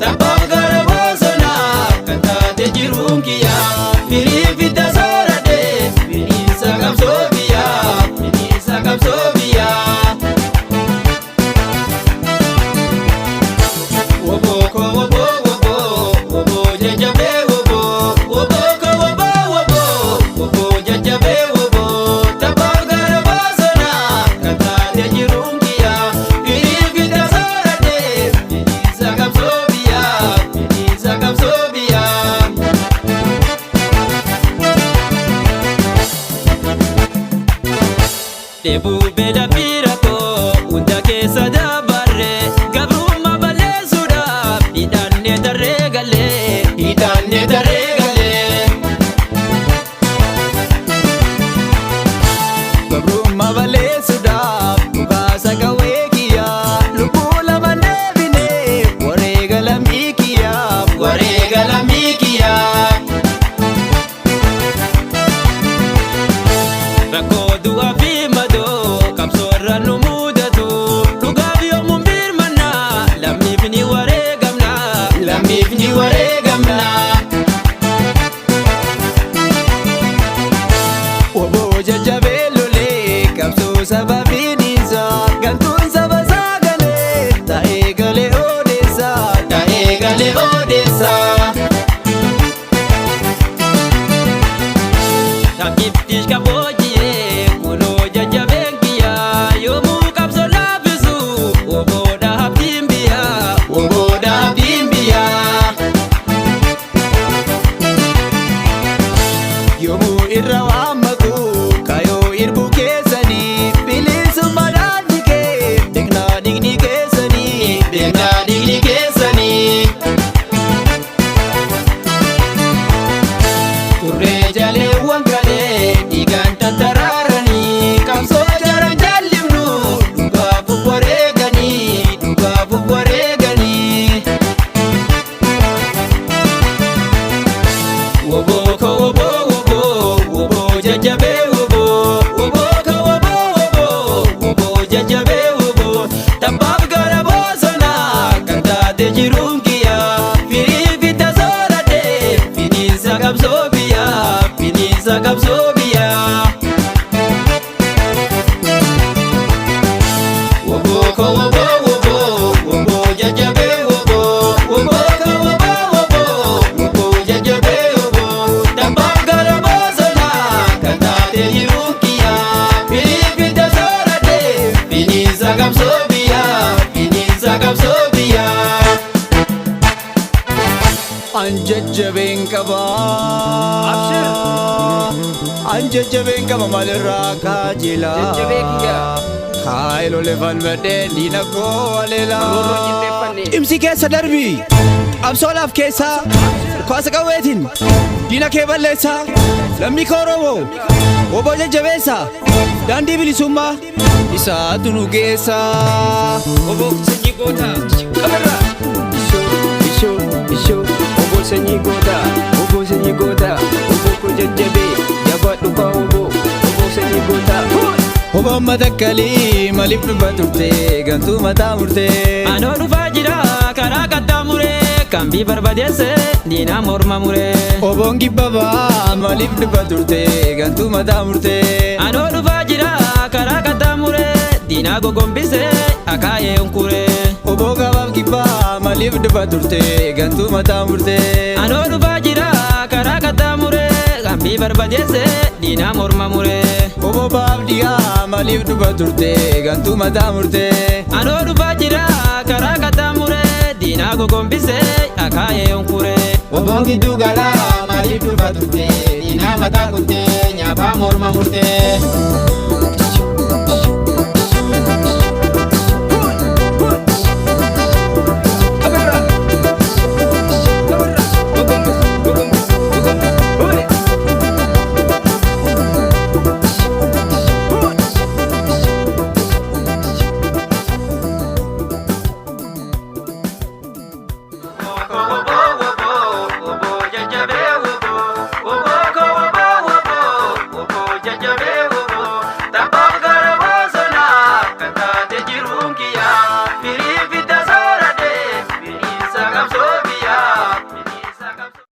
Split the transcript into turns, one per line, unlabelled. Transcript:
Taphaaf gara bosonaa kan taate jiruun kiyyaa firii fidda sooratee bineensa qabsoo biyyaa bineensa qabsoo biyyaa. Woboko wobo wobo wobo jajjabe wobo woboko wobo wobo wobo jajjabe wobo taphaaf gara bosonaa kan taate jiruun kiyyaa firii fidda sooratee bineensa qabsoo biyyaa bineensa qabsoo biyyaa. Deebuu beela bira koo hunda keessa dabarree gabrummaa balleessuudhaaf hidhannee tarree galee hidhannee tarree galee. Gabrummaa balleessuudhaaf dhukaasa qawwee kiyyaa lubbuu lama deebinee wareega lammii kiyyaa wareega lammii kiyyaa. Rakkoo du'aa fi madoo qabsoorra nu mudatu dhugaaf yommuu birmannaa lammiif ni wareegamnaa lammiif ni wareegamnaa. Woboo jajjabee lolee qabsoo saba finiinsaa gantuun saba saagalee ta'ee galee odeessaa ta'ee galee odeessaa. Takkiftish kabooji'ee kunoo jajjabeen kiyyaa yommuu qabsoo laaffisu woboodha abdiin biyyaa woboodha abdiin biyyaa. Yommuu irra waammatu kayoo irbuu keessanii bilisummaadhaan jigee beeknaa dhiigni keessanii beeknaa dhiigni keessanii. Turree jaleewwan galee dhiigaan tattaraaranii qabsoo jaran jaallimnu dhugaaf wareeganii dhugaaf wareeganii. Woboko wobo wobo wobo jajjabee wobo woboko wobo wobo wobo jajjabee wobo taphaaf gara bosonaa kan taate jiruun kiyyaa firii fidda sooratee bineensa qabsoo biyyaa bineensa qabsoo biyyaa. Woboko wobo wobo wobo jajjabee wobo woboko wobo wobo wobo jajjabee wobo taphaaf gara bosonaa kan taate jiruun kiyyaa firii fidda sooratee bineensa qabsoo biyyaa bineensa qabsoo biyyaa. Anjajjabeen qaba anjajjabeen qaba maalirraa kaajilaa kaayilolee falmadhee diina koo aleelaa. Dhimsi keessa darbii qabsoodhaaf keessaa kaasa qawweetiin diina kee balleessaa lammii koo Oromoo woboo jajjabeessaa daandii bilisummaa isaatu nu geessaa.
Woboo sanyii gootaa qabarraa ishoo woboo sanyii gootaa woboo sanyii gootaa woboo koo jajjabee jabaadhu kaa woboo woboo sanyii gootaa.
Woboon matakkalii maaliif dhufa turtee gantuu mataa murtee.
Anoo dhufaa jira karaa qaxxaamuree kan bii barbadeesse diinaa morma muree.
Woboon kibbabaa maaliif dhufa turtee gantuu mataa murtee.
Anoo dhufaa jira karaa qaxxaamuree diinaa gogombisee akaayee hunkuree.
Woboo gabaaf kibbaa maaliif dhufa turtee gantuu mataa murtee.
Anoo dhufaa jira karaa qaxxaamuree kan bii barbadeesse diinaa morma muree.
Woboo baaf dhiyaa maaliif dhufa turtee gantuu mataa murtee.
Anoo dhufaa jira karaa qaxxaamuree diinaa gogombisee akaayee hunkuree.
Woboon gidduu galaa maaliif dhufa turtee diinaa mataa kuttee nyaaphaa morma murtee.